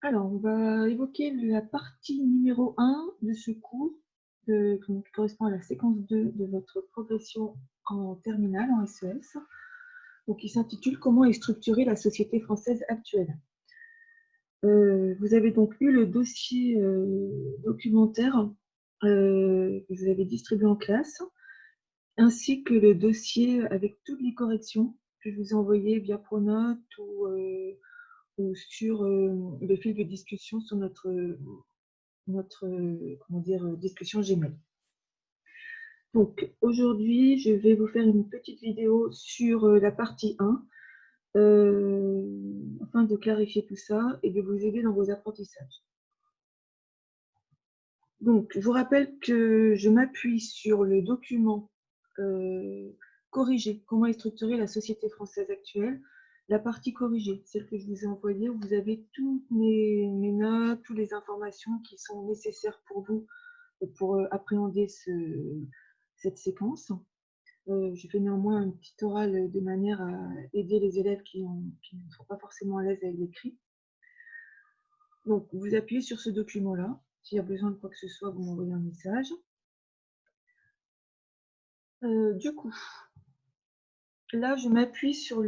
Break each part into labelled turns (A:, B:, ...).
A: Alors, on va évoquer la partie numéro 1 de ce cours, qui correspond à la séquence 2 de votre progression en terminale, en SES, donc qui s'intitule « Comment est structurée la société française actuelle ». Vous avez donc eu le dossier documentaire que vous avez distribué en classe, ainsi que le dossier avec toutes les corrections que je vous ai envoyées via Pronote ou sur le fil de discussion sur notre comment dire, discussion Gmail. Donc aujourd'hui, je vais vous faire une petite vidéo sur la partie 1 afin de clarifier tout ça et de vous aider dans vos apprentissages. Donc, je vous rappelle que je m'appuie sur le document corrigé, comment est structurée la société française actuelle, la partie corrigée, celle que je vous ai envoyée, où vous avez toutes mes notes, toutes les informations qui sont nécessaires pour vous pour appréhender cette séquence. Je fais néanmoins un petit oral de manière à aider les élèves qui ne sont pas forcément à l'aise avec l'écrit. Donc, vous appuyez sur ce document-là. S'il y a besoin de quoi que ce soit, vous m'envoyez un message. Du coup, là, je m'appuie sur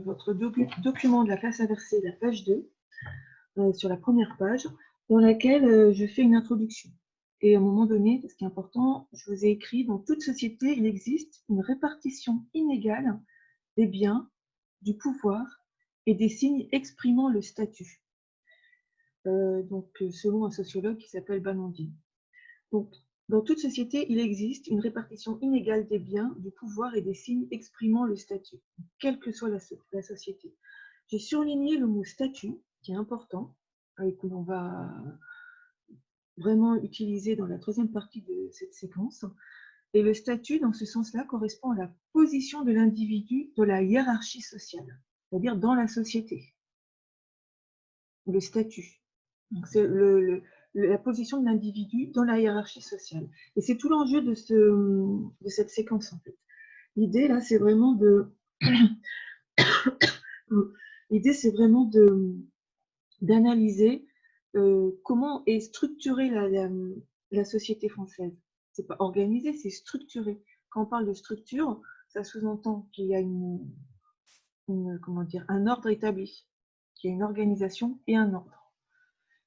A: votre document de la classe inversée, la page 2, sur la première page, dans laquelle je fais une introduction. Et à un moment donné, ce qui est important, je vous ai écrit, dans toute société, il existe une répartition inégale des biens, du pouvoir et des signes exprimant le statut. Selon un sociologue qui s'appelle Banondier. Donc, dans toute société, il existe une répartition inégale des biens, du pouvoir et des signes exprimant le statut, quelle que soit la société. J'ai surligné le mot statut, qui est important, et que l'on va vraiment utiliser dans la troisième partie de cette séquence. Et le statut, dans ce sens-là, correspond à la position de l'individu dans la hiérarchie sociale, c'est-à-dire dans la société. Le statut. Donc, c'est la position de l'individu dans la hiérarchie sociale. Et c'est tout l'enjeu de cette séquence, en fait. L'idée, là, c'est vraiment d'analyser comment est structurée la société française. C'est pas organisé, c'est structuré. Quand on parle de structure, ça sous-entend qu'il y a un ordre établi, qu'il y a une organisation et un ordre.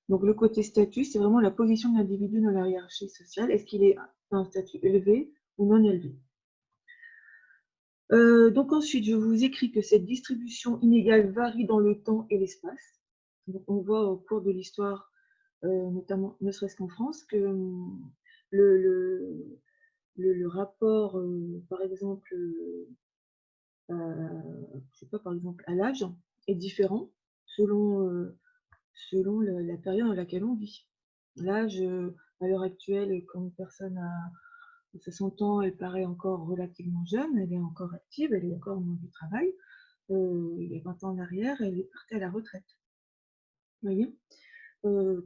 A: Donc le côté statut, c'est vraiment la position de l'individu dans la hiérarchie sociale. Est-ce qu'il est d'un statut élevé ou non élevé? Donc ensuite, je vous écris que cette distribution inégale varie dans le temps et l'espace. Donc on voit au cours de l'histoire, notamment ne serait-ce qu'en France, que le rapport, par exemple, je sais pas, par exemple, à l'âge est différent selon la période dans laquelle on vit. L'âge, à l'heure actuelle, quand une personne a 60 ans, elle paraît encore relativement jeune, elle est encore active, elle est encore au monde du travail. Il y a 20 ans en arrière, elle est partie à la retraite. Vous voyez?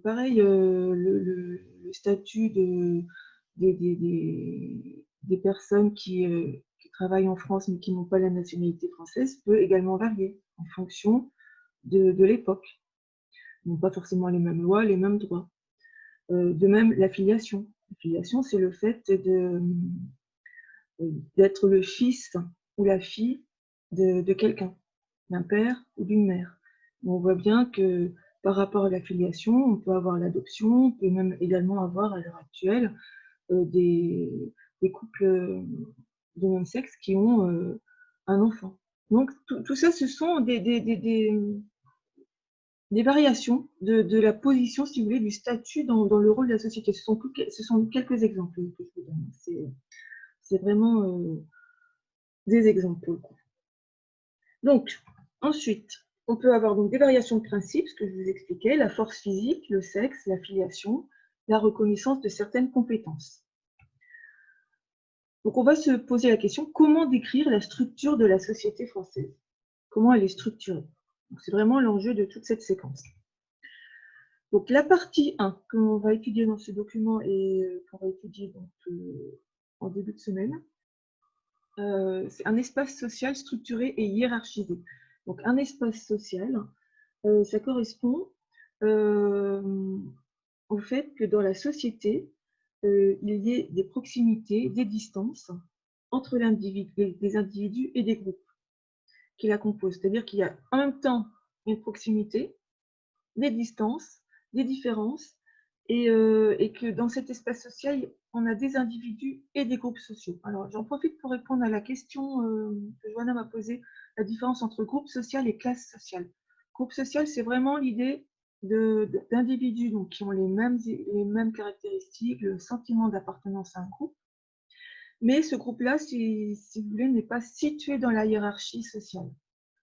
A: Pareil, le statut des personnes qui travaillent en France mais qui n'ont pas la nationalité française peut également varier en fonction de l'époque. Ils n'ont pas forcément les mêmes lois, les mêmes droits. De même, la filiation. La filiation, c'est le fait d'être le fils ou la fille de quelqu'un, d'un père ou d'une mère. On voit bien que par rapport à la filiation, on peut avoir l'adoption, on peut même également avoir à l'heure actuelle des couples de même sexe qui ont un enfant. Donc tout ça, ce sont des variations de la position, si vous voulez, du statut dans le rôle de la société. Ce sont quelques exemples que je vous donne. C'est vraiment des exemples pour le coup. Donc, ensuite, on peut avoir donc des variations de principe, ce que je vous expliquais, la force physique, le sexe, la filiation, la reconnaissance de certaines compétences. Donc, on va se poser la question, comment décrire la structure de la société française? Comment elle est structurée? C'est vraiment l'enjeu de toute cette séquence. Donc, la partie 1 que l'on va étudier dans ce document et qu'on va étudier donc, en début de semaine, c'est un espace social structuré et hiérarchisé. Donc, un espace social, ça correspond au fait que dans la société, il y ait des proximités, des distances entre les individus et des groupes qui la composent. C'est-à-dire qu'il y a en même temps une proximité, des distances, des différences, et que dans cet espace social, on a des individus et des groupes sociaux. Alors, j'en profite pour répondre à la question que Johanna m'a posée, la différence entre groupe social et classe sociale. Groupe social, c'est vraiment l'idée d'individus qui ont les mêmes caractéristiques, le sentiment d'appartenance à un groupe. Mais ce groupe-là, si vous voulez, n'est pas situé dans la hiérarchie sociale.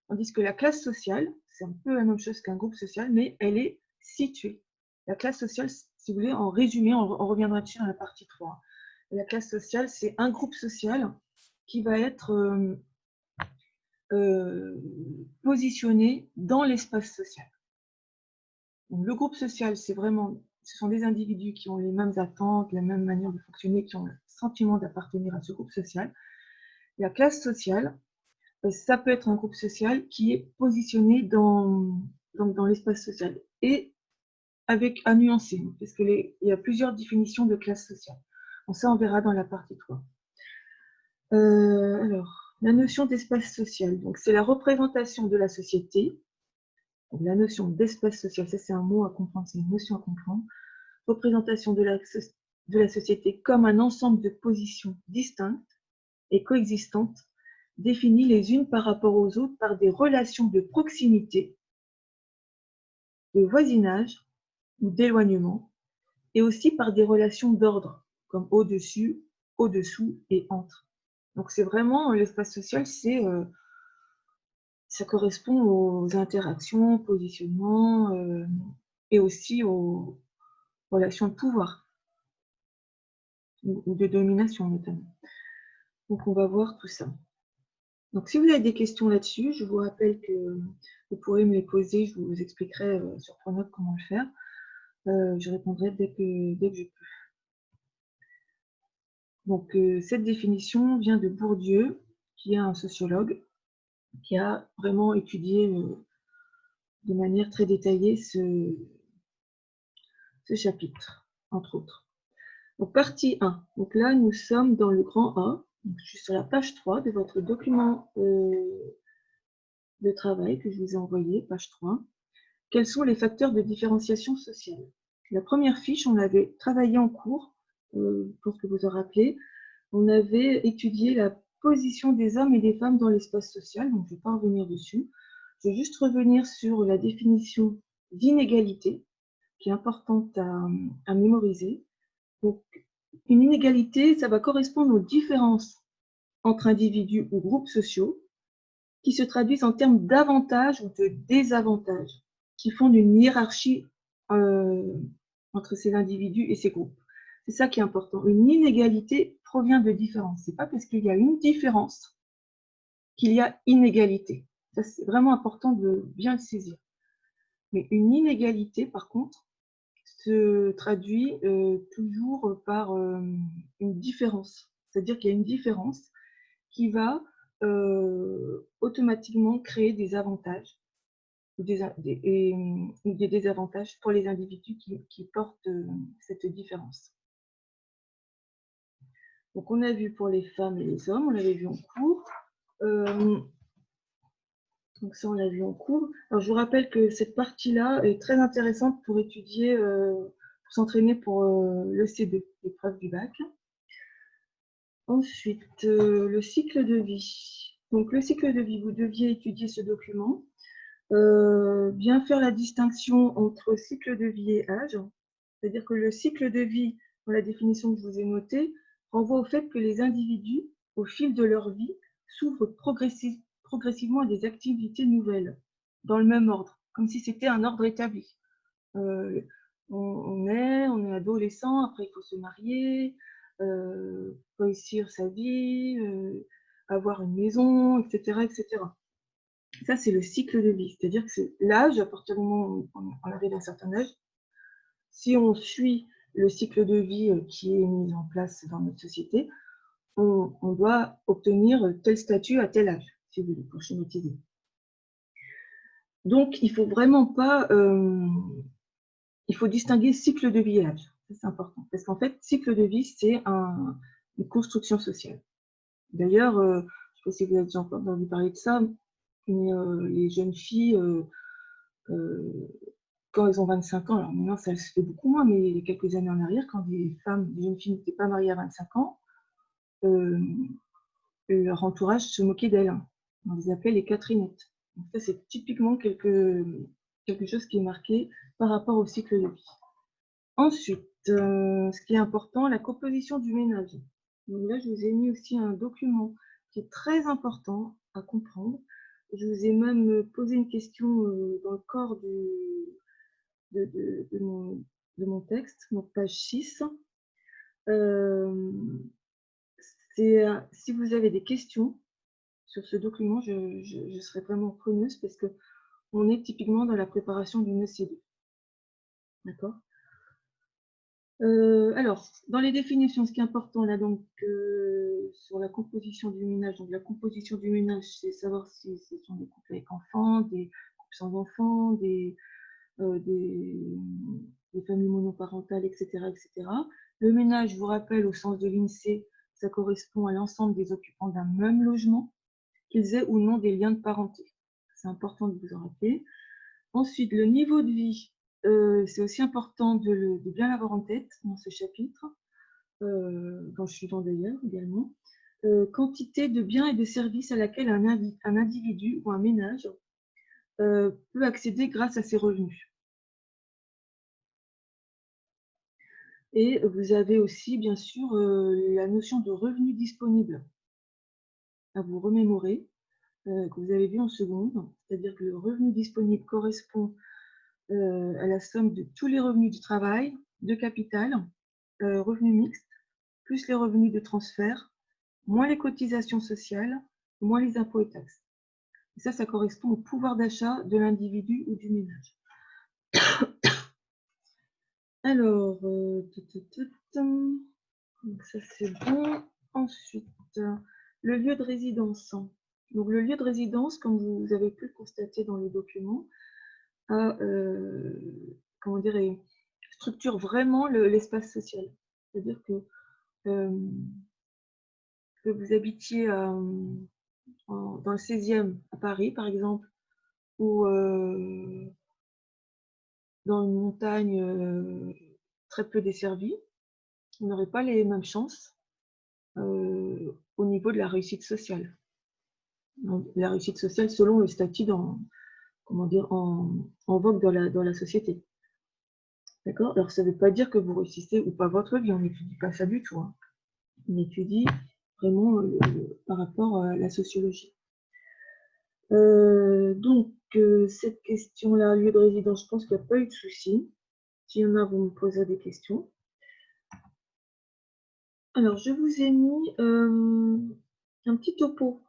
A: Tandis que la classe sociale, c'est un peu la même chose qu'un groupe social, mais elle est située. La classe sociale, si vous voulez, en résumé, on reviendra dessus dans la partie 3. La classe sociale, c'est un groupe social qui va être positionné dans l'espace social. Donc, le groupe social, ce sont des individus qui ont les mêmes attentes, la même manière de fonctionner, qui ont le sentiment d'appartenir à ce groupe social. La classe sociale, ça peut être un groupe social qui est positionné dans l'espace social. Et avec à nuancer, parce qu'il y a plusieurs définitions de classe sociale. Bon, ça, on verra dans la partie 3. Alors, la notion d'espace social, donc c'est la représentation de la société. Donc, la notion d'espace social, ça c'est un mot à comprendre, c'est une notion à comprendre. Représentation de la société comme un ensemble de positions distinctes et coexistantes, définies les unes par rapport aux autres par des relations de proximité, de voisinage ou d'éloignement, et aussi par des relations d'ordre, comme au-dessus, au-dessous et entre. Donc c'est vraiment l'espace social, ça correspond aux interactions, positionnements et aussi aux relations de pouvoir ou de domination notamment. Donc on va voir tout ça. Donc si vous avez des questions là-dessus, je vous rappelle que vous pourrez me les poser, je vous expliquerai sur Pronote comment le faire. Je répondrai dès que je peux. Donc, cette définition vient de Bourdieu, qui est un sociologue, qui a vraiment étudié de manière très détaillée ce chapitre, entre autres. Donc, partie 1. Donc là, nous sommes dans le grand A. Donc, je suis sur la page 3 de votre document de travail que je vous ai envoyé, page 3. Quels sont les facteurs de différenciation sociale? La première fiche, on avait travaillé en cours, je pense que vous vous en rappelez. On avait étudié la position des hommes et des femmes dans l'espace social, donc je ne vais pas revenir dessus. Je vais juste revenir sur la définition d'inégalité, qui est importante à mémoriser. Donc, une inégalité, ça va correspondre aux différences entre individus ou groupes sociaux qui se traduisent en termes d'avantages ou de désavantages, qui font une hiérarchie entre ces individus et ces groupes. C'est ça qui est important. Une inégalité provient de différence. Ce n'est pas parce qu'il y a une différence qu'il y a inégalité. Ça, c'est vraiment important de bien le saisir. Mais une inégalité, par contre, se traduit toujours par une différence. C'est-à-dire qu'il y a une différence qui va automatiquement créer des avantages ou des désavantages pour les individus qui portent cette différence. Donc, on a vu pour les femmes et les hommes, on l'avait vu en cours. Donc ça, on l'a vu en cours. Alors, je vous rappelle que cette partie-là est très intéressante pour étudier, pour s'entraîner pour le C2, l'épreuve du bac. Ensuite, le cycle de vie. Donc, le cycle de vie, vous deviez étudier ce document. Bien faire la distinction entre cycle de vie et âge. C'est-à-dire que le cycle de vie, dans la définition que je vous ai notée, renvoie au fait que les individus, au fil de leur vie, s'ouvrent progressivement à des activités nouvelles, dans le même ordre, comme si c'était un ordre établi. On est adolescent, après il faut se marier, réussir sa vie, avoir une maison, etc., etc. Ça, c'est le cycle de vie. C'est-à-dire que c'est l'âge, à partir du moment où on arrive à un certain âge, si on suit le cycle de vie qui est mis en place dans notre société, on doit obtenir tel statut à tel âge, si vous voulez, pour schématiser. Donc, il ne faut vraiment pas il faut distinguer cycle de vie et âge. C'est important. Parce qu'en fait, cycle de vie, c'est une construction sociale. D'ailleurs, je ne sais pas si vous avez déjà entendu parler de ça, mais les jeunes filles, quand elles ont 25 ans, alors maintenant ça se fait beaucoup moins, mais il y a quelques années en arrière, quand des jeunes filles n'étaient pas mariées à 25 ans, leur entourage se moquait d'elles. On les appelait les Catherinettes. Donc ça, c'est typiquement quelque chose qui est marqué par rapport au cycle de vie. Ensuite, ce qui est important, la composition du ménage. Donc là, je vous ai mis aussi un document qui est très important à comprendre. Je vous ai même posé une question dans le corps de mon texte, donc page 6. Si vous avez des questions sur ce document, je serais vraiment preneuse parce qu'on est typiquement dans la préparation d'une EC2. D'accord? Alors, dans les définitions, ce qui est important là, donc, sur la composition du ménage, donc la composition du ménage, c'est savoir si ce sont des couples avec enfants, des couples sans enfants, des familles monoparentales, etc., etc. Le ménage, je vous rappelle, au sens de l'INSEE, ça correspond à l'ensemble des occupants d'un même logement, qu'ils aient ou non des liens de parenté. C'est important de vous en rappeler. Ensuite, le niveau de vie, c'est aussi important de bien l'avoir en tête dans ce chapitre, dans le suivant d'ailleurs également. Quantité de biens et de services à laquelle un individu ou un ménage peut accéder grâce à ses revenus. Et vous avez aussi, bien sûr, la notion de revenu disponible à vous remémorer, que vous avez vu en seconde, c'est-à-dire que le revenu disponible correspond à la somme de tous les revenus du travail, de capital, revenus mixtes, plus les revenus de transfert, moins les cotisations sociales, moins les impôts et taxes. Et ça correspond au pouvoir d'achat de l'individu ou du ménage. Alors, donc ça c'est bon. Ensuite, le lieu de résidence. Donc le lieu de résidence, comme vous avez pu le constater dans le document, comment dire, structure vraiment l'espace social. C'est-à-dire que vous habitiez dans le 16e à Paris, par exemple, ou dans une montagne très peu desservie, vous n'aurez pas les mêmes chances au niveau de la réussite sociale. Donc, la réussite sociale selon le statut en vogue dans la société. D'accord? Alors, ça ne veut pas dire que vous réussissez ou pas votre vie, on n'étudie pas ça du tout. Hein. On étudie vraiment par rapport à la sociologie. Donc, cette question-là, lieu de résidence, je pense qu'il n'y a pas eu de souci. S'il y en a, vous me poserez des questions. Alors, je vous ai mis un petit topo.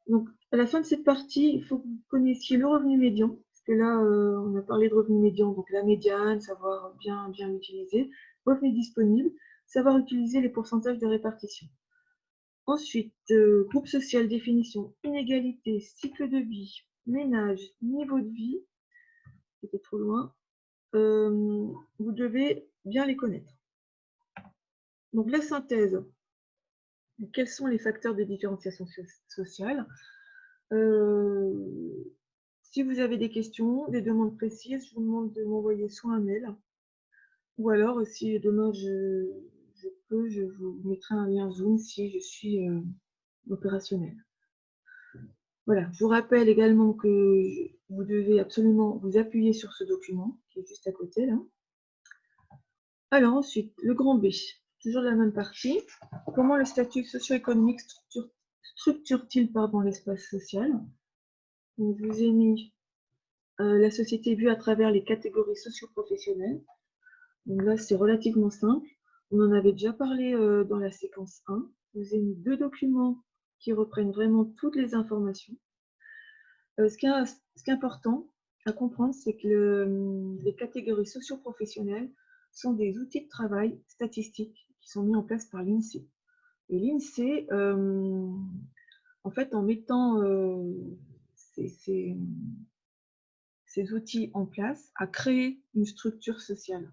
A: Donc, à la fin de cette partie, il faut que vous connaissiez le revenu médian, parce que là, on a parlé de revenu médian, donc la médiane, savoir bien l'utiliser, revenu disponible, savoir utiliser les pourcentages de répartition. Ensuite, groupe social, définition, inégalité, cycle de vie, ménage, niveau de vie, c'était trop loin, vous devez bien les connaître. Donc, la synthèse. Quels sont les facteurs de différenciation sociale? Si vous avez des questions, des demandes précises, je vous demande de m'envoyer soit un mail, ou alors si demain je peux, je vous mettrai un lien Zoom si je suis opérationnelle. Voilà, je vous rappelle également que vous devez absolument vous appuyer sur ce document qui est juste à côté là. Alors ensuite, le grand B, toujours la même partie. Comment le statut socio-économique structure-t-il l'espace social? Donc, je vous ai mis la société vue à travers les catégories socio-professionnelles. Donc là, c'est relativement simple. On en avait déjà parlé dans la séquence 1. Je vous ai mis 2 documents qui reprennent vraiment toutes les informations. Ce qui est important à comprendre, c'est que les catégories socio-professionnelles sont des outils de travail statistiques qui sont mis en place par l'INSEE. Et l'INSEE, en fait, en mettant ces ces outils en place, à créer une structure sociale.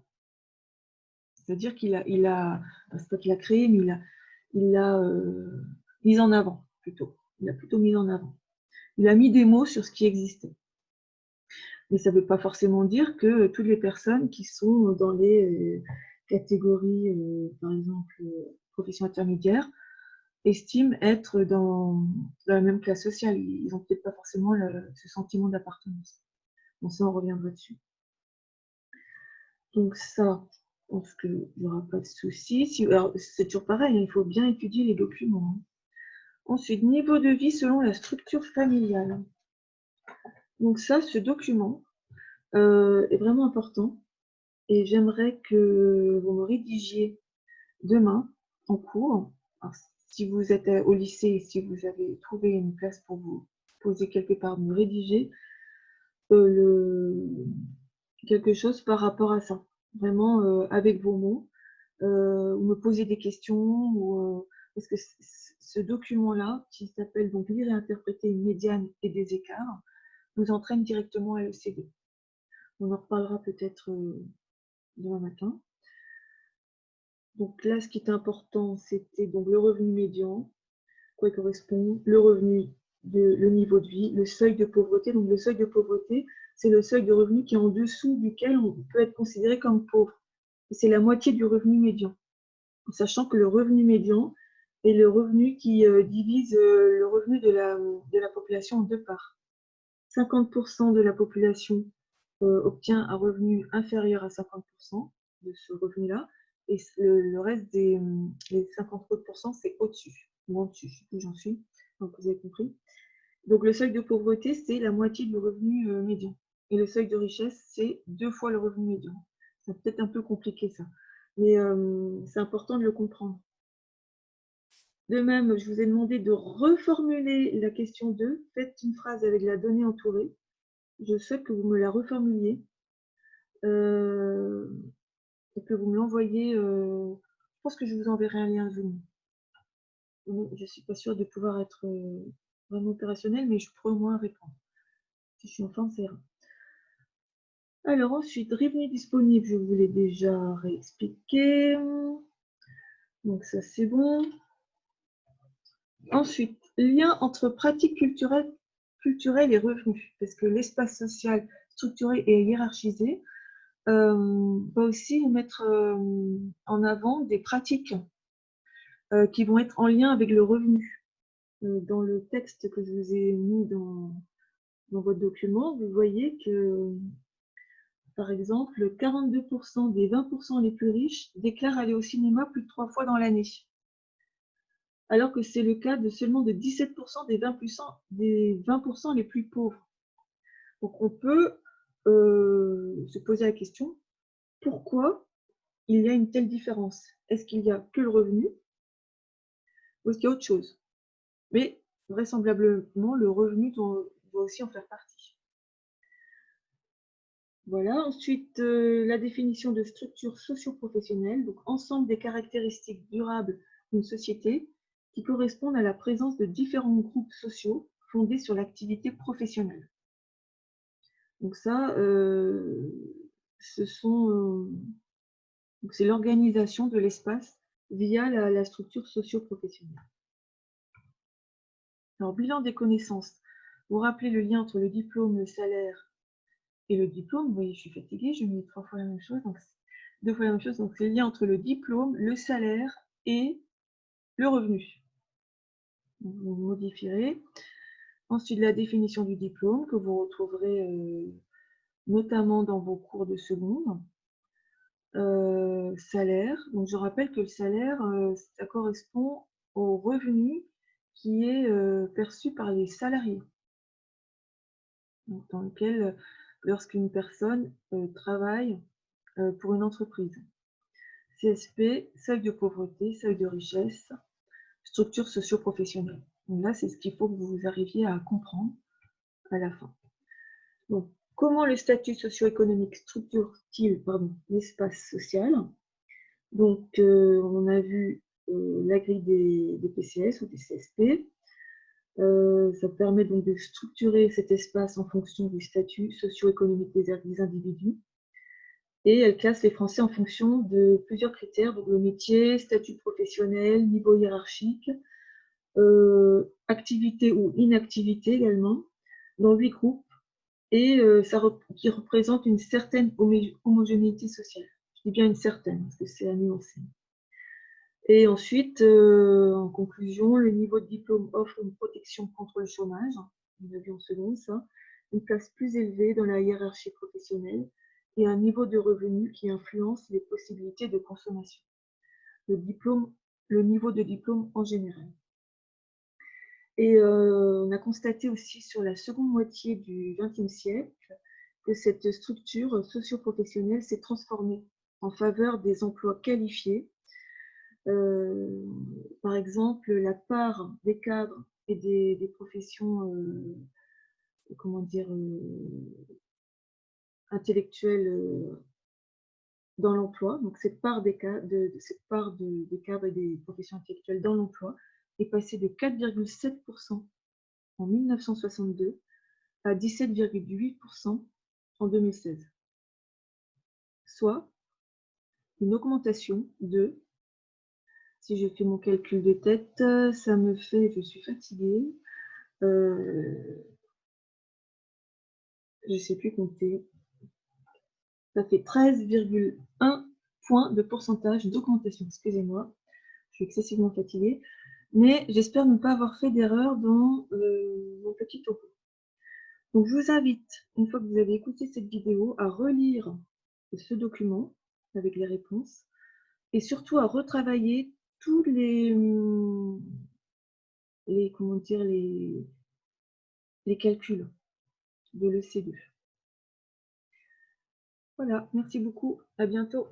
A: C'est-à-dire c'est pas qu'il a créé, mais il l'a mise en avant plutôt. Il a plutôt mis en avant. Il a mis des mots sur ce qui existait. Mais ça ne veut pas forcément dire que toutes les personnes qui sont dans les catégories, par exemple, profession intermédiaire, estiment être dans la même classe sociale. Ils n'ont peut-être pas forcément ce sentiment d'appartenance. Bon, ça, on reviendra dessus. Donc ça, je pense qu'il n'y aura pas de souci. Alors, c'est toujours pareil, il faut bien étudier les documents. Ensuite, niveau de vie selon la structure familiale. Donc ça, ce document est vraiment important et j'aimerais que vous me rédigiez demain en cours. Alors, si vous êtes au lycée, si vous avez trouvé une place pour vous poser quelque part, me rédiger quelque chose par rapport à ça. Vraiment avec vos mots, ou me poser des questions, parce que ce document-là, qui s'appelle donc lire et interpréter une médiane et des écarts, vous entraîne directement à l'ECD. On en reparlera peut-être demain matin. Donc là, ce qui est important, c'était donc le revenu médian, quoi il correspond, le revenu, le niveau de vie, le seuil de pauvreté. Donc le seuil de pauvreté, c'est le seuil de revenu qui est en dessous duquel on peut être considéré comme pauvre. C'est la moitié du revenu médian. Sachant que le revenu médian est le revenu qui divise le revenu de la population en deux parts. 50% de la population obtient un revenu inférieur à 50% de ce revenu-là, et le reste les 50 autres pourcents, c'est au-dessus, ou en dessus, je ne sais plus où j'en suis, donc vous avez compris. Donc le seuil de pauvreté, c'est la moitié du revenu médian. Et le seuil de richesse, c'est 2 fois le revenu médian. C'est peut-être un peu compliqué ça, mais c'est important de le comprendre. De même, je vous ai demandé de reformuler la question 2. Faites une phrase avec la donnée entourée. Je souhaite que vous me la reformuliez et que vous me l'envoyiez. Je pense que je vous enverrai un lien Zoom. Je ne suis pas sûre de pouvoir être vraiment opérationnelle, mais je pourrais au moins répondre. Si je suis en forme, ça ira. Alors ensuite, revenu disponible, je vous l'ai déjà réexpliqué. Donc ça, c'est bon. Ensuite, lien entre pratiques culturelles et revenus, parce que l'espace social structuré et hiérarchisé va aussi mettre en avant des pratiques qui vont être en lien avec le revenu. Dans le texte que je vous ai mis dans votre document, vous voyez que, par exemple, 42% des 20% les plus riches déclarent aller au cinéma plus de 3 fois dans l'année, alors que c'est le cas de seulement de 17% des 20% les plus pauvres. Donc on peut se poser la question, pourquoi il y a une telle différence? Est-ce qu'il n'y a que le revenu ou est-ce qu'il y a autre chose? Mais vraisemblablement, le revenu doit aussi en faire partie. Voilà, ensuite la définition de structure socio-professionnelle, donc ensemble des caractéristiques durables d'une société qui correspondent à la présence de différents groupes sociaux fondés sur l'activité professionnelle. Donc ça, c'est l'organisation de l'espace via la structure socio-professionnelle. Alors, bilan des connaissances. Vous rappelez le lien entre le diplôme, le salaire et le diplôme. Vous voyez, je suis fatiguée, je mets 3 fois la même chose, donc 2 fois la même chose. Donc, c'est le lien entre le diplôme, le salaire et le revenu. Donc, vous modifierez. Ensuite, la définition du diplôme que vous retrouverez notamment dans vos cours de seconde. Salaire. Donc, je rappelle que le salaire, ça correspond au revenu qui est perçu par les salariés. Donc, dans lequel, lorsqu'une personne travaille pour une entreprise. CSP, seuil de pauvreté, seuil de richesse, structure socio-professionnelle. Donc là, c'est ce qu'il faut que vous arriviez à comprendre à la fin. Donc, comment le statut socio-économique structure-t-il l'espace social? Donc, on a vu la grille des PCS ou des CSP. Ça permet donc de structurer cet espace en fonction du statut socio-économique des individus. Et elle classe les Français en fonction de plusieurs critères, donc le métier, statut professionnel, niveau hiérarchique, activité ou inactivité également, dans 8 groupes, et qui représente une certaine homogénéité sociale. Je dis bien une certaine, parce que c'est à nuancer. Et ensuite, en conclusion, le niveau de diplôme offre une protection contre le chômage, on a vu en seconde ça, une place plus élevée dans la hiérarchie professionnelle et un niveau de revenu qui influence les possibilités de consommation. Le niveau de diplôme en général. Et on a constaté aussi sur la seconde moitié du XXe siècle que cette structure socio-professionnelle s'est transformée en faveur des emplois qualifiés. Par exemple, la part des cadres et des professions comment dire, intellectuelles dans l'emploi, donc cette part des cadres et des professions intellectuelles dans l'emploi est passée de 4,7% en 1962 à 17,8% en 2016, soit une augmentation de, si je fais mon calcul de tête, ça me fait, je suis fatiguée, je ne sais plus compter, ça fait 13,1 points de pourcentage d'augmentation, excusez-moi, je suis excessivement fatiguée, mais j'espère ne pas avoir fait d'erreur dans mon petit topo. Donc je vous invite, une fois que vous avez écouté cette vidéo, à relire ce document avec les réponses et surtout à retravailler tous comment dire, les calculs de l'EC2. Voilà, merci beaucoup, à bientôt.